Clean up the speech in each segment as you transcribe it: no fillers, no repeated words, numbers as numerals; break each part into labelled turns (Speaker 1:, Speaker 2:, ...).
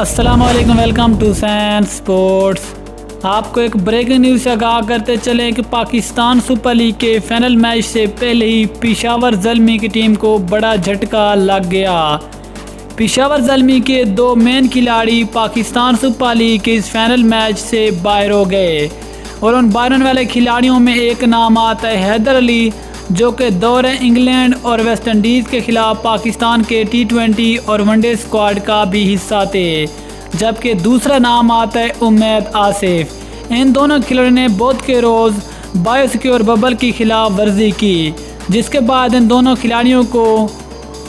Speaker 1: السلام علیکم، welcome to scene sports. آپ کو ایک بریکنگ نیوز سے آگاہ کرتے چلیں کہ پاکستان سپر لیگ کے فائنل میچ سے پہلے ہی پشاور زلمی کی ٹیم کو بڑا جھٹکا لگ گیا۔ پشاور زلمی کے دو مین کھلاڑی پاکستان سپر لیگ کے اس فائنل میچ سے باہر ہو گئے، اور ان باہر ہونے والے کھلاڑیوں میں ایک نام آتا ہے حیدر علی، جو کہ دورہ انگلینڈ اور ویسٹ انڈیز کے خلاف پاکستان کے ٹی20 اور ون ڈے اسکواڈ کا بھی حصہ تھے، جبکہ دوسرا نام آتا ہے امید آصف۔ ان دونوں کھلاڑیوں نے بدھ کے روز بایو سیکیور ببل کی خلاف ورزی کی، جس کے بعد ان دونوں کھلاڑیوں کو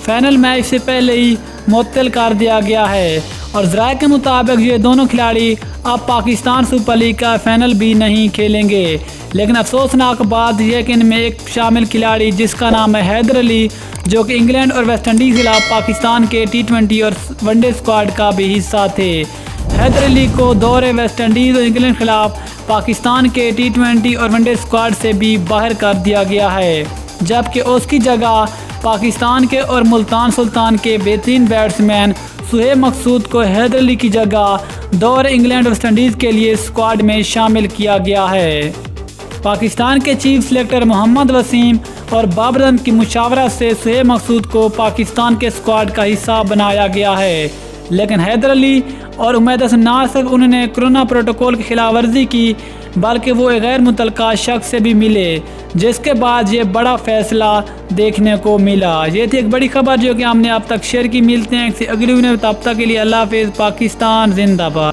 Speaker 1: فائنل میچ سے پہلے ہی معطل کر دیا گیا ہے، اور ذرائع کے مطابق یہ دونوں کھلاڑی اب پاکستان سپر لیگ کا فائنل بھی نہیں کھیلیں گے۔ لیکن افسوسناک بات یہ ہے کہ ان میں ایک شامل کھلاڑی جس کا نام ہے حیدر علی، جو کہ انگلینڈ اور ویسٹ انڈیز کے خلاف پاکستان کے ٹی20 اور ون ڈے اسکواڈ کا بھی حصہ تھے۔ حیدر علی کو دورے ویسٹ انڈیز اور انگلینڈ کے خلاف پاکستان کے ٹی20 اور ون ڈے اسکواڈ سے بھی باہر کر دیا گیا ہے، جبکہ اس کی جگہ پاکستان کے اور ملتان سلطان کے بہترین بیٹسمین سہیب مقصود کو حیدر علی کی جگہ دورہ انگلینڈ اور ویسٹ انڈیز کے لیے اسکواڈ میں شامل کیا گیا ہے۔ پاکستان کے چیف سلیکٹر محمد وسیم اور بابر اعظم کی مشاورت سے سہیب مقصود کو پاکستان کے اسکواڈ کا حصہ بنایا گیا ہے، لیکن حیدر علی اور امید آصف نہ صرف انہوں نے کورونا پروٹوکول کی خلاف ورزی کی، بلکہ وہ ایک غیر متعلقہ شخص سے بھی ملے، جس کے بعد یہ بڑا فیصلہ دیکھنے کو ملا۔ یہ تھی ایک بڑی خبر جو کہ ہم نے اب تک شیئر کی۔ ملتے ہیں کسی اگلی ویڈیو میں، تب تک کے لیے اللہ حافظ۔ پاکستان زندہ باد۔